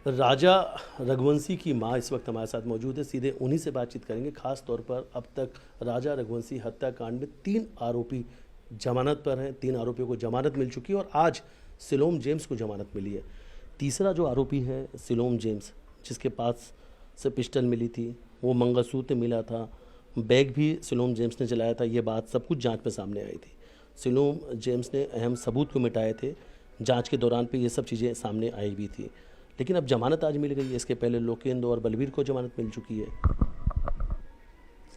राजा रघुवंशी की मां इस वक्त हमारे साथ मौजूद है। सीधे उन्हीं से बातचीत करेंगे। खास तौर पर अब तक राजा रघुवंशी हत्याकांड में 3 आरोपी जमानत पर हैं। 3 आरोपियों को जमानत मिल चुकी है और आज सिलोम जेम्स को जमानत मिली है। तीसरा जो आरोपी है सिलोम जेम्स, जिसके पास से पिस्टल मिली थी, वो मंगलसूत्र मिला था, बैग भी सिलोम जेम्स ने चलाया था, ये बात सब कुछ जांच में सामने आई थी। सिलोम जेम्स ने अहम सबूत को मिटाए थे। जांच के दौरान पे ये सब चीज़ें सामने आई भी थी, लेकिन अब जमानत आज मिल गई है। इसके पहले लोकेंद्र और बलबीर को जमानत मिल चुकी है।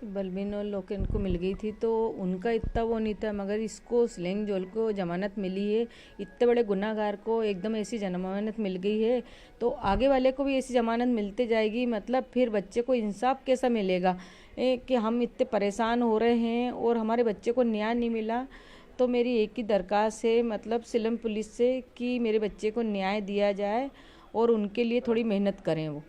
बलबीर और लोकेंद्र को मिल गई थी तो उनका इतना वो नहीं था, मगर इसको स्लेंग जोल को जमानत मिली है। इतने बड़े गुनाहगार को एकदम ऐसी जमानत मिल गई है तो आगे वाले को भी ऐसी जमानत मिलते जाएगी। मतलब फिर बच्चे को इंसाफ कैसा मिलेगा कि हम इतने परेशान हो रहे हैं और हमारे बच्चे को न्याय नहीं मिला। तो मेरी एक ही दरख्वास्त है मतलब सिलम पुलिस से कि मेरे बच्चे को न्याय दिया जाए और उनके लिए थोड़ी मेहनत करें। वो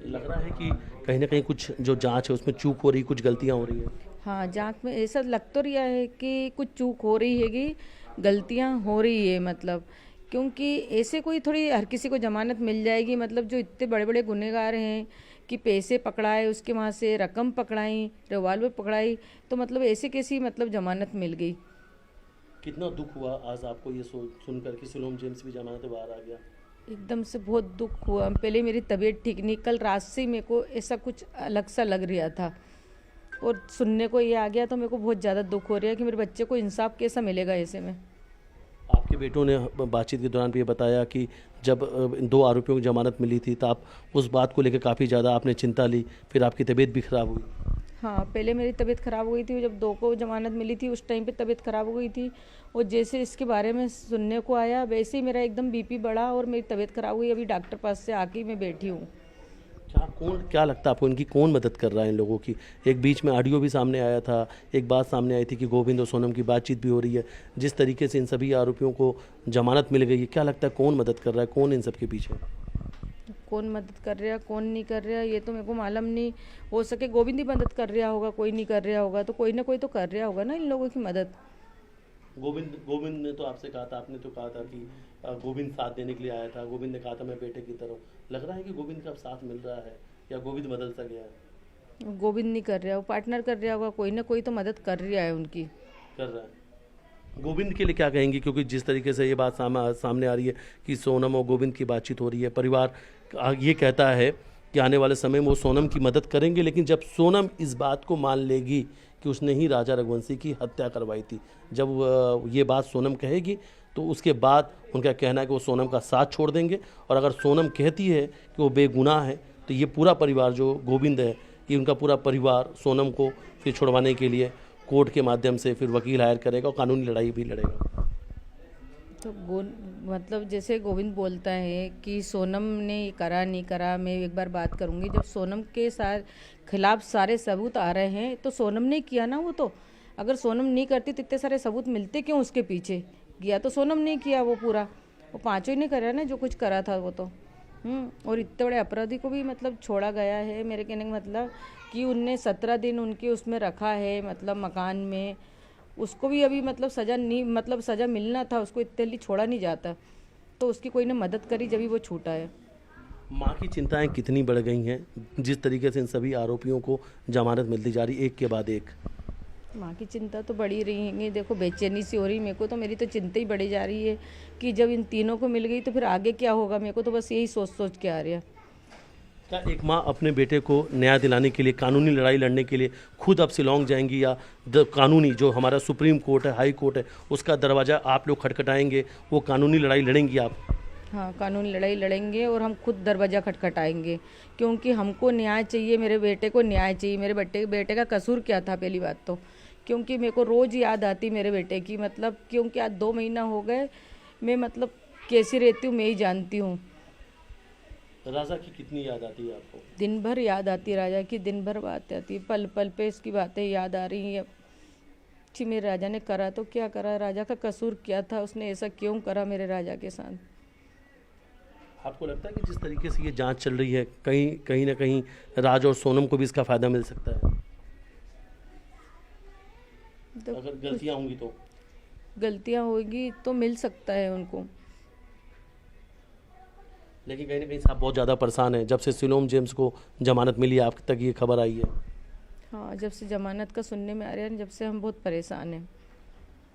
लग रहा है कि कहीं ना कहीं कुछ जो जांच है उसमें चूक हो रही, कुछ गलतियां हो रही है। हाँ, जांच में ऐसा लग तो रहा है कि कुछ चूक हो रही है कि गलतियां हो रही है। मतलब क्योंकि ऐसे कोई थोड़ी हर किसी को जमानत मिल जाएगी। मतलब जो इतने बड़े बड़े गुनहगार हैं कि पैसे पकड़ाए, उसके वहाँ से रकम पकड़ाई, रिवॉल्वर पकड़ाई, तो मतलब ऐसे कैसी मतलब जमानत मिल गई। कितना दुख हुआ आज आपको ये सुनकर कि सिलोम जेम्स भी जमानत से बाहर आ गया। एकदम से बहुत दुख हुआ। पहले मेरी तबीयत ठीक नहीं, कल रात से मेरे को ऐसा कुछ अलग सा लग रहा था और सुनने को ये आ गया तो मेरे को बहुत ज़्यादा दुख हो रहा है कि मेरे बच्चे को इंसाफ कैसा मिलेगा ऐसे में। आपके बेटों ने बातचीत के दौरान भी ये बताया कि जब इन 2 आरोपियों को जमानत मिली थी तो आप उस बात को लेकर काफ़ी ज़्यादा आपने चिंता ली, फिर आपकी तबीयत भी खराब हुई। हाँ, पहले मेरी तबीयत ख़राब हो गई थी। जब 2 को जमानत मिली थी उस टाइम पे तबीयत ख़राब हो गई थी और जैसे इसके बारे में सुनने को आया वैसे ही मेरा एकदम बीपी बढ़ा और मेरी तबीयत ख़राब हुई। अभी डॉक्टर पास से आके मैं बैठी हूँ। क्या लगता है आपको, इनकी कौन मदद कर रहा है इन लोगों की? एक बीच में ऑडियो भी सामने आया था, एक बात सामने आई थी कि गोविंद और सोनम की बातचीत भी हो रही है। जिस तरीके से इन सभी आरोपियों को जमानत मिल गई है, क्या लगता है कौन मदद कर रहा है, कौन इन सब के पीछे? कौन मदद कर रहा कौन नहीं कर रहा ये तो मेरे को मालूम नहीं। हो सके गोविंद ही मदद कर रहा होगा, कोई नहीं कर रहा होगा तो कोई ना कोई तो कर रहा होगा ना इन लोगों की मदद। गोविंद गोविंद ने तो आपसे कहा था, आपने तो कहा था कि गोविंद साथ देने के लिए आया था। गोविंद ने कहा था मैं बेटे की तरह। लग रहा है कि गोविंद का अब साथ मिल रहा है या गोविंद बदल सा गया है? गोविंद नहीं कर रहा, वो पार्टनर कर रहा होगा, कोई ना कोई तो मदद कर रहा है उनकी। कर रहा है। गोविंद के लिए क्या कहेंगे, क्योंकि जिस तरीके से ये बात सामने आ रही है कि सोनम और गोविंद की बातचीत हो रही है, परिवार ये कहता है कि आने वाले समय में वो सोनम की मदद करेंगे, लेकिन जब सोनम इस बात को मान लेगी कि उसने ही राजा रघुवंशी की हत्या करवाई थी, जब ये बात सोनम कहेगी तो उसके बाद उनका कहना है कि वो सोनम का साथ छोड़ देंगे। और अगर सोनम कहती है कि वो बेगुनाह है तो ये पूरा परिवार जो गोविंद है, ये उनका पूरा परिवार सोनम को फिर छुड़वाने के लिए कोर्ट के माध्यम से फिर वकील हायर करेगा और कानूनी लड़ाई भी लड़ेगा। तो मतलब जैसे गोविंद बोलता है कि सोनम ने ये करा नहीं करा, मैं एक बार बात करूंगी। जब सोनम के साथ खिलाफ सारे सबूत आ रहे हैं तो सोनम ने किया ना वो तो। अगर सोनम नहीं करती तो इतने सारे सबूत मिलते क्यों उसके पीछे? किया तो सोनम ने किया वो पूरा, वो पांचों ही ने करा ना जो कुछ करा था वो तो। और इतने बड़े अपराधी को भी मतलब छोड़ा गया है। मेरे कहने का मतलब कि उनने 17 दिन उनके उसमें रखा है मतलब मकान में, उसको भी अभी मतलब सज़ा नहीं, मतलब सज़ा मिलना था उसको, इतने जल्दी छोड़ा नहीं जाता। तो उसकी कोई ने मदद करी जब भी वो छूटा है। माँ की चिंताएं कितनी बढ़ गई हैं जिस तरीके से इन सभी आरोपियों को जमानत मिलती जा रही एक के बाद एक? माँ की चिंता तो बढ़ी रही है। देखो बेचैनी सी हो रही मेरे को, तो मेरी तो चिंता ही बढ़ी जा रही है कि जब इन तीनों को मिल गई तो फिर आगे क्या होगा। मेरे को तो बस यही सोच सोच के आ रहा है। क्या एक माँ अपने बेटे को न्याय दिलाने के लिए, कानूनी लड़ाई लड़ने के लिए खुद अब शिलोंग जाएंगी, या कानूनी जो हमारा सुप्रीम कोर्ट है, हाई कोर्ट है, उसका दरवाज़ा आप लोग खटखटाएंगे, वो कानूनी लड़ाई लड़ेंगी आप? हाँ, कानूनी लड़ाई लड़ेंगे और हम खुद दरवाज़ा खटखटाएंगे क्योंकि हमको न्याय चाहिए, मेरे बेटे को न्याय चाहिए। मेरे बेटे का कसूर क्या था पहली बात तो, क्योंकि मेरे को रोज़ याद आती मेरे बेटे की। मतलब क्योंकि आज 2 महीना हो गए, मैं मतलब कैसी रहती हूँ मैं ही जानती हूँ। राजा की कितनी याद आती है आपको? दिन भर याद आती है राजा की, दिन भर बात आती है, पल पल पे इसकी बातें याद आ रही हैं। जी, मेरे राजा ने करा तो क्या करा, राजा का कसूर क्या था, उसने ऐसा क्यों करा मेरे राजा के साथ? आपको लगता है कि जिस तरीके से ये जांच चल रही है, कहीं कहीं ना कहीं राज और सोनम को भी इसका फ़ायदा मिल सकता है? तो अगर गलतियां होंगी तो गलतियां होगी तो मिल सकता है उनको। लेकिन कहीं ना कहीं साहब बहुत ज़्यादा परेशान है, जब से सिलोम जेम्स को जमानत मिली आप तक ये खबर आई है। हाँ, जब से जमानत का सुनने में आ रहा है, जब से हम बहुत परेशान हैं।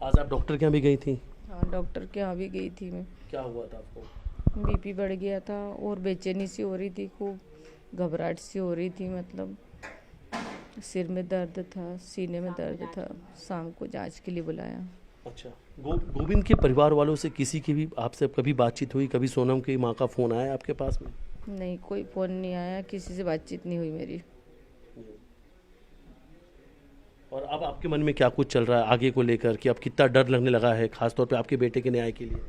आज आप डॉक्टर के यहाँ भी गई थी, हाँ, डॉक्टर के यहाँ भी गई थी मैं। क्या हुआ था आपको? बीपी बढ़ गया था और बेचैनी सी हो रही थी, खूब घबराहट सी हो रही थी, मतलब सिर में दर्द था, सीने में दर्द था। शाम को जांच के लिए बुलाया। अच्छा, गोविंद के परिवार वालों से किसी की भी आपसे कभी बातचीत हुई? कभी सोनम की माँ का फ़ोन आया आपके पास में? नहीं, कोई फ़ोन नहीं आया, किसी से बातचीत नहीं हुई मेरी। और अब आपके मन में क्या कुछ चल रहा है आगे को लेकर, कि अब कितना डर लगने लगा है खासतौर पे आपके बेटे के न्याय के लिए?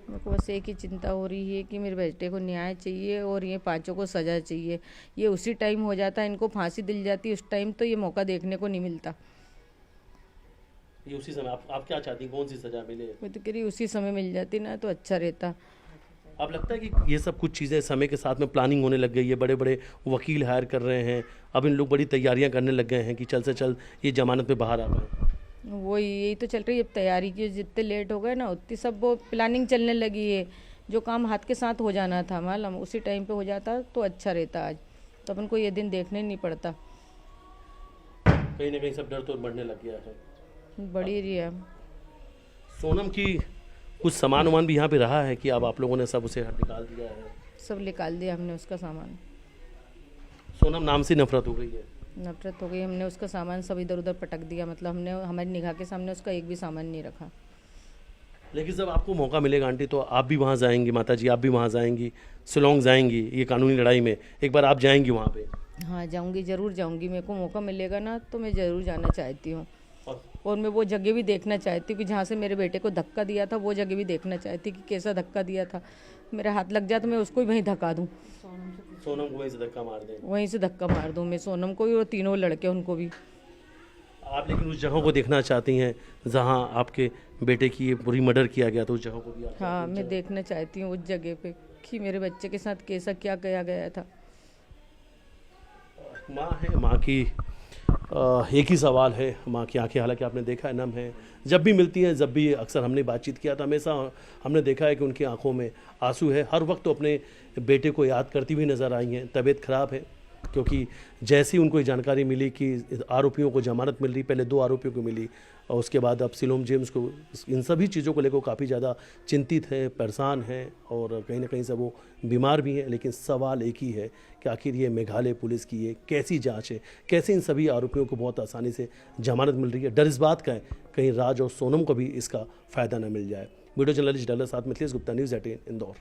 मेरे को बस एक ही चिंता हो रही है कि मेरे बेटे को न्याय चाहिए और ये पांचों को सजा चाहिए। ये उसी टाइम हो जाता है, इनको फांसी दिल जाती है उस टाइम, तो ये मौका देखने को नहीं मिलता। ये उसी समय आप क्या चाहती हैं, कौन सी सजा मिले? मैं तो कह रही उसी समय मिल जाती ना तो अच्छा रहता। अब लगता है कि ये सब कुछ चीज़ें समय के साथ में प्लानिंग होने लग गई है, बड़े बड़े वकील हायर कर रहे हैं, अब इन लोग बड़ी तैयारियां करने लग गए हैं कि जल्द से जल्द ये जमानत पे बाहर आ पाए। वही यही तो चल रही है अब तैयारी की, जितने लेट हो गए ना उतनी सब वो प्लानिंग चलने लगी है। जो काम हाथ के साथ हो जाना था मालूम, उसी टाइम पे हो जाता तो अच्छा रहता। आज तो अपन को ये दिन देखने नहीं पड़ता। कहीं ना कहीं सब डर तो बढ़ने लग गया है। बड़ी रही है। सोनम की कुछ सामान वामान भी यहाँ पे रहा है कि अब आप लोगों ने सब उसे निकाल दिया है? सब निकाल दिया हमने उसका सामान। सोनम नाम से नफरत हो गई है? नफरत हो गई, हमने उसका सामान सब इधर उधर पटक दिया, मतलब हमने हमारी निगाह के सामने उसका एक भी सामान नहीं रखा। लेकिन जब आपको मौका मिलेगा आंटी तो आप भी वहाँ जाएंगी, माता जी आप भी वहाँ जाएंगी, शिलोंग जाएंगी ये कानूनी लड़ाई में, एक बार आप जाएंगी वहाँ पे? हाँ जाऊंगी, ज़रूर जाऊंगी। मेरे को मौका मिलेगा ना तो मैं ज़रूर जाना चाहती हूँ। और मैं वो जगह भी देखना चाहती हूँ कि जहाँ से मेरे बेटे को धक्का दिया था, वो जगह भी देखना चाहती कि कैसा धक्का दिया था। मेरा हाथ लग जाए तो मैं उसको भी वहीं धक्का दूँ, सोनम को वहीं से धक्का मार दें? वहीं से धक्का मार दूँ मैं, सोनम को भी और तीनों लड़के उनको भी। आप लेकिन उस जगह को देखना चाहती हैं जहाँ आपके बेटे की ये बुरी मर्डर किया गया, तो उस जगह को भी आप? हाँ, मैं देखना चाहती हूँ उस जगह पे कि मेरे बच्चे के साथ कैसा क्या किया गया था। माँ है, माँ की एक ही सवाल है, माँ की आंखें हालांकि आपने देखा है नम है, जब भी मिलती हैं, जब भी अक्सर हमने बातचीत किया था हमेशा हमने देखा है कि उनकी आंखों में आंसू है, हर वक्त तो अपने बेटे को याद करती हुई नज़र आई हैं। तबीयत ख़राब है क्योंकि जैसी उनको ये जानकारी मिली कि आरोपियों को जमानत मिल रही, पहले 2 आरोपियों को मिली और उसके बाद अब सिलोम जेम्स को, इन सभी चीज़ों को लेकर काफ़ी ज़्यादा चिंतित है, परेशान है और कहीं ना कहीं से वो बीमार भी हैं। लेकिन सवाल एक ही है कि आखिर ये मेघालय पुलिस की ये कैसी जांच है, कैसे इन सभी आरोपियों को बहुत आसानी से जमानत मिल रही है। डर इस बात का है कहीं राज और सोनम को भी इसका फ़ायदा न मिल जाए। वीडियो जर्नलिस्ट डॉलर साथ मिथिलेश गुप्ता, न्यूज़ 18 इंदौर।